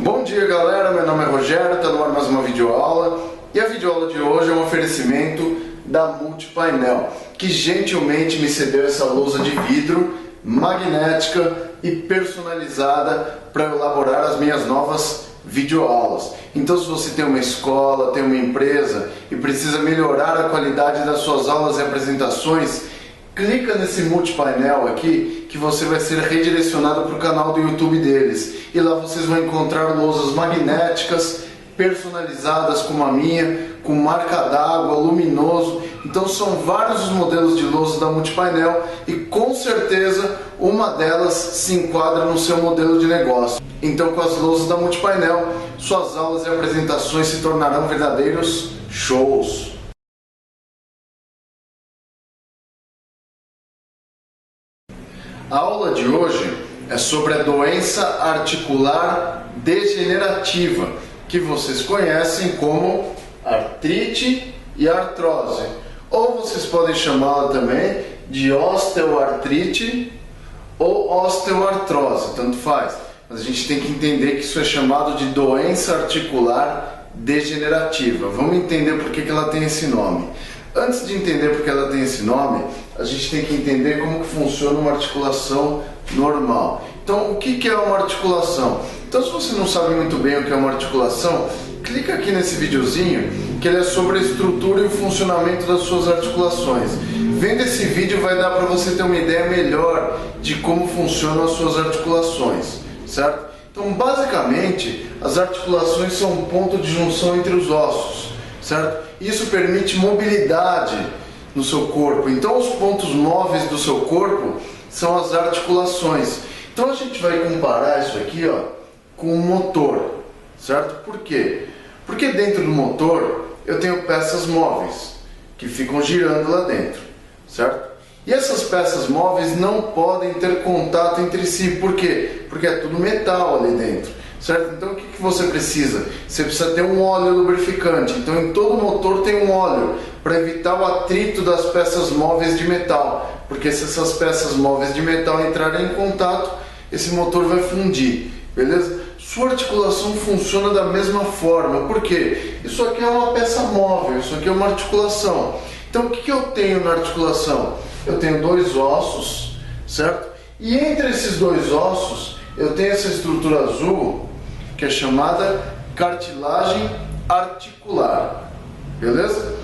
Bom dia galera, meu nome é Rogério, está no ar mais uma videoaula e a videoaula de hoje é um oferecimento da Multipainel, que gentilmente me cedeu essa lousa de vidro magnética e personalizada para elaborar as minhas novas videoaulas. Então, se você tem uma escola, tem uma empresa e precisa melhorar a qualidade das suas aulas e apresentações, clica nesse multipainel aqui que você vai ser redirecionado para o canal do YouTube deles. E lá vocês vão encontrar lousas magnéticas personalizadas como a minha, com marca d'água, luminoso. Então são vários os modelos de lousa da Multipainel e com certeza uma delas se enquadra no seu modelo de negócio. Então, com as lousas da Multipainel, suas aulas e apresentações se tornarão verdadeiros shows. A aula de hoje é sobre a doença articular degenerativa, que vocês conhecem como artrite e artrose, ou vocês podem chamá-la também de osteoartrite ou osteoartrose, tanto faz. Mas a gente tem que entender que isso é chamado de doença articular degenerativa. Vamos entender por que ela tem esse nome. Antes de entender por que ela tem esse nome, a gente tem que entender como que funciona uma articulação normal. Então, o que é uma articulação? Então, se você não sabe muito bem o que é uma articulação, clica aqui nesse videozinho, que ele é sobre a estrutura e o funcionamento das suas articulações. Vendo esse vídeo vai dar para você ter uma ideia melhor de como funcionam as suas articulações, certo? Então, basicamente, as articulações são um ponto de junção entre os ossos, certo? Isso permite mobilidade no seu corpo. Então, os pontos móveis do seu corpo são as articulações. Então, a gente vai comparar isso aqui, ó, com um motor, certo? Por quê? Porque dentro do motor eu tenho peças móveis que ficam girando lá dentro, certo? E essas peças móveis não podem ter contato entre si. Por quê? Porque é tudo metal ali dentro, certo? Então o que você precisa? Você precisa ter um óleo lubrificante. Então em todo motor tem um óleo para evitar o atrito das peças móveis de metal, porque se essas peças móveis de metal entrarem em contato, esse motor vai fundir, beleza? Sua articulação funciona da mesma forma. Por quê? Isso aqui é uma peça móvel, isso aqui é uma articulação. Então o que eu tenho na articulação? Eu tenho dois ossos, certo? E entre esses dois ossos eu tenho essa estrutura azul que é chamada cartilagem articular, beleza?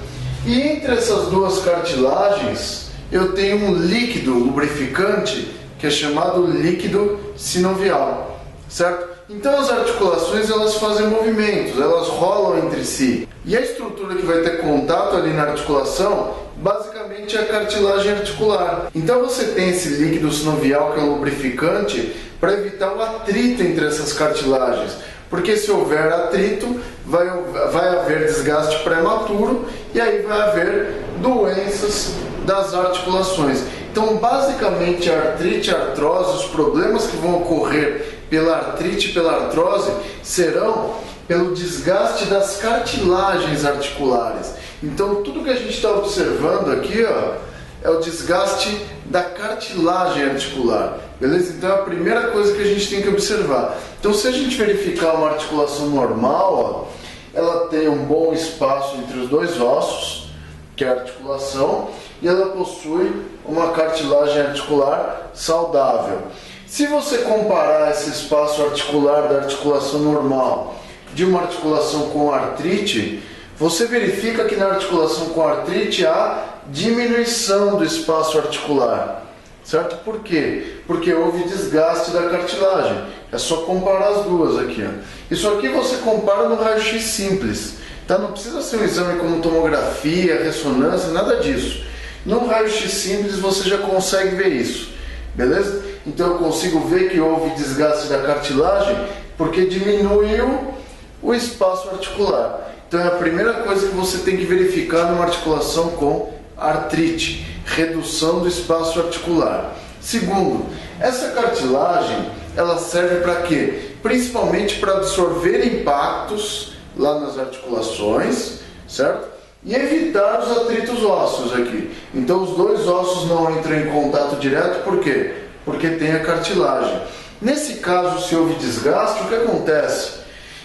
E entre essas duas cartilagens eu tenho um líquido lubrificante que é chamado líquido sinovial, certo? Então as articulações elas fazem movimentos, elas rolam entre si. E a estrutura que vai ter contato ali na articulação basicamente é a cartilagem articular. Então você tem esse líquido sinovial que é um lubrificante para evitar o atrito entre essas cartilagens. Porque se houver atrito, vai haver desgaste prematuro e aí vai haver doenças das articulações. Então, basicamente, a artrite e a artrose, os problemas que vão ocorrer pela artrite e pela artrose serão pelo desgaste das cartilagens articulares. Então, tudo que a gente está observando aqui, ó, é o desgaste da cartilagem articular, beleza? Então, é a primeira coisa que a gente tem que observar. Então, se a gente verificar uma articulação normal, ó, ela tem um bom espaço entre os dois ossos, que é a articulação, e ela possui uma cartilagem articular saudável. Se você comparar esse espaço articular da articulação normal de uma articulação com artrite, você verifica que na articulação com artrite há diminuição do espaço articular, certo? Por quê? Porque houve desgaste da cartilagem. É só comparar as duas aqui, ó. Isso aqui você compara no raio-x simples, tá? Não precisa ser um exame como tomografia, ressonância, nada disso. No raio-x simples você já consegue ver isso, beleza? Então eu consigo ver que houve desgaste da cartilagem porque diminuiu o espaço articular. Então é a primeira coisa que você tem que verificar numa articulação com artrite, redução do espaço articular. Segundo, essa cartilagem ela serve para quê? Principalmente para absorver impactos lá nas articulações, certo? E evitar os atritos ósseos aqui. Então os dois ossos não entram em contato direto, por quê? Porque tem a cartilagem. Nesse caso, se houve desgaste, o que acontece?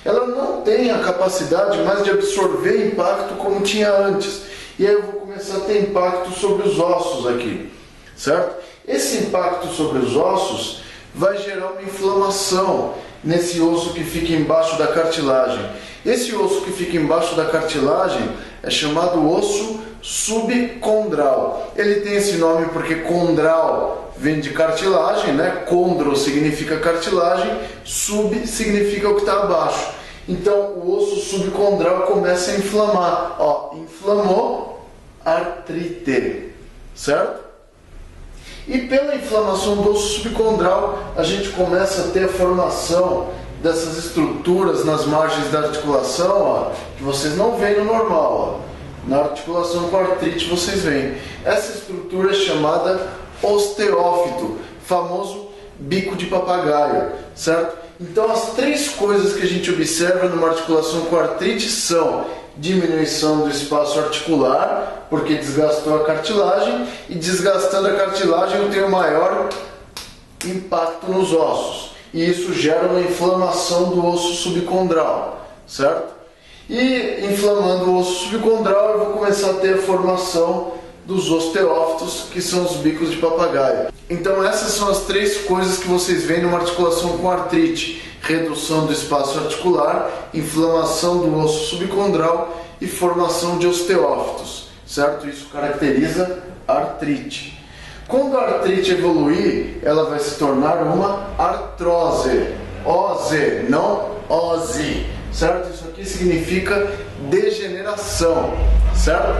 ela não tem a capacidade mais de absorver impacto como tinha antes. E aí eu vou começar a ter impacto sobre os ossos aqui, certo? Esse impacto sobre os ossos vai gerar uma inflamação nesse osso que fica embaixo da cartilagem. Esse osso que fica embaixo da cartilagem é chamado osso subcondral. Ele tem esse nome porque condral vem de cartilagem, né? Condro significa cartilagem, sub significa o que está abaixo. Então o osso subcondral começa a inflamar. Ó, inflamou, artrite, certo? E pela inflamação do osso subcondral, a gente começa a ter a formação dessas estruturas nas margens da articulação, ó, que vocês não veem no normal. Ó. Na articulação com artrite vocês veem. Essa estrutura é chamada osteófito, famoso bico de papagaio, certo? Então as três coisas que a gente observa numa articulação com artrite são diminuição do espaço articular, porque desgastou a cartilagem, e desgastando a cartilagem eu tenho maior impacto nos ossos, e isso gera uma inflamação do osso subcondral, certo? E inflamando o osso subcondral eu vou começar a ter a formação dos osteófitos, que são os bicos de papagaio. Então essas são as três coisas que vocês veem numa articulação com artrite: redução do espaço articular, inflamação do osso subcondral e formação de osteófitos, certo? Isso caracteriza a artrite. Quando a artrite evoluir, ela vai se tornar uma artrose. OZ, não OSI, certo? Isso aqui significa degeneração, certo?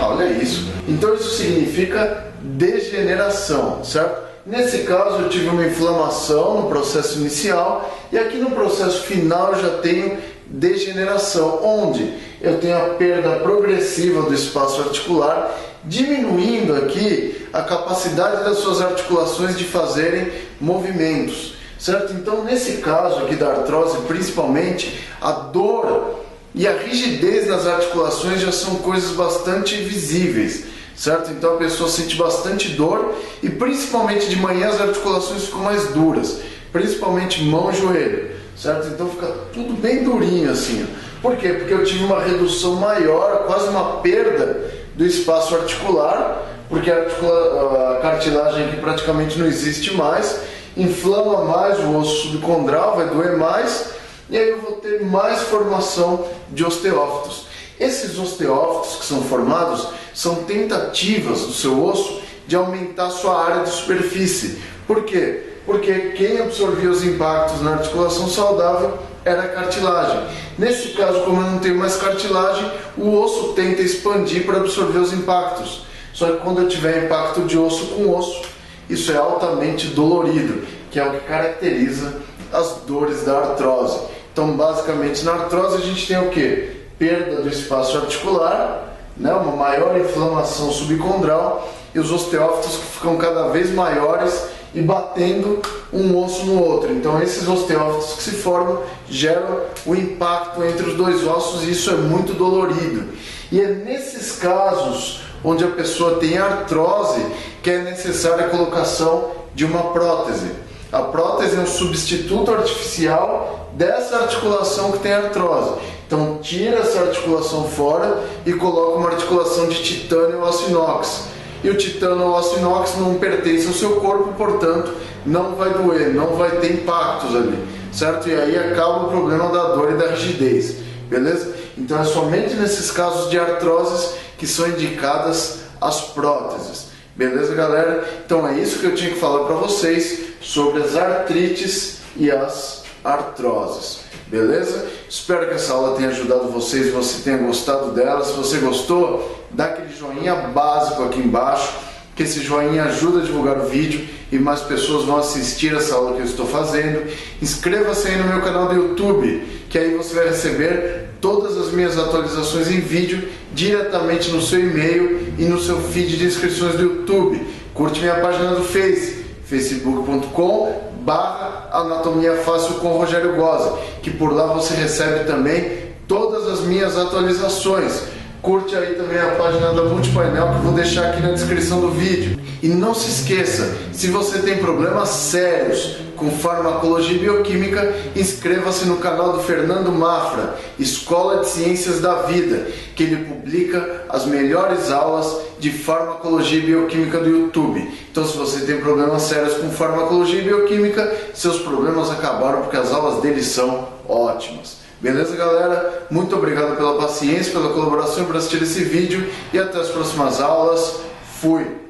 Olha isso. Então isso significa degeneração, certo? Nesse caso eu tive uma inflamação no processo inicial e aqui no processo final eu já tenho degeneração, onde eu tenho a perda progressiva do espaço articular, diminuindo aqui a capacidade das suas articulações de fazerem movimentos, certo? Então nesse caso aqui da artrose, principalmente, a dor e a rigidez nas articulações já são coisas bastante visíveis, certo? Então a pessoa sente bastante dor e principalmente de manhã as articulações ficam mais duras, principalmente mão e joelho, certo? Então fica tudo bem durinho assim. Por quê? Porque eu tive uma redução maior, quase uma perda do espaço articular, porque a cartilagem aqui praticamente não existe mais, inflama mais o osso subcondral, vai doer mais, e aí eu vou ter mais formação de osteófitos. Esses osteófitos que são formados são tentativas do seu osso de aumentar a sua área de superfície. Por quê? Porque quem absorvia os impactos na articulação saudável era a cartilagem. Nesse caso, como eu não tenho mais cartilagem, o osso tenta expandir para absorver os impactos. Só que quando eu tiver impacto de osso com osso, isso é altamente dolorido, que é o que caracteriza as dores da artrose. Então, basicamente, na artrose a gente tem o quê? Perda do espaço articular, né? Uma maior inflamação subcondral e os osteófitos que ficam cada vez maiores e batendo um osso no outro. Então esses osteófitos que se formam geram o impacto entre os dois ossos e isso é muito dolorido. E é nesses casos onde a pessoa tem artrose que é necessária a colocação de uma prótese. A prótese é um substituto artificial dessa articulação que tem artrose. Então tira essa articulação fora e coloca uma articulação de titânio ou aço inox. E o titânio ou aço inox não pertence ao seu corpo, portanto não vai doer, não vai ter impactos ali, certo? E aí acaba o problema da dor e da rigidez, beleza? Então é somente nesses casos de artroses que são indicadas as próteses, beleza, galera? Então é isso que eu tinha que falar para vocês sobre as artrites e as artroses, beleza? Espero que essa aula tenha ajudado vocês e você tenha gostado dela. Se você gostou, dá aquele joinha básico aqui embaixo, que esse joinha ajuda a divulgar o vídeo e mais pessoas vão assistir essa aula que eu estou fazendo. Inscreva-se aí no meu canal do YouTube, que aí você vai receber todas as minhas atualizações em vídeo diretamente no seu e-mail e no seu feed de inscrições do YouTube. Curte minha página do Face, facebook.com/Anatomia Fácil com Rogério Gozzi, que por lá você recebe também todas as minhas atualizações, curte aí também a página da Multipainel que eu vou deixar aqui na descrição do vídeo. E não se esqueça, se você tem problemas sérios com farmacologia e bioquímica, inscreva-se no canal do Fernando Mafra, Escola de Ciências da Vida, que ele publica as melhores aulas de farmacologia e bioquímica do YouTube. Então, se você tem problemas sérios com farmacologia e bioquímica, seus problemas acabaram porque as aulas dele são ótimas. Beleza, galera? Muito obrigado pela paciência, pela colaboração e por assistir esse vídeo e até as próximas aulas. Fui!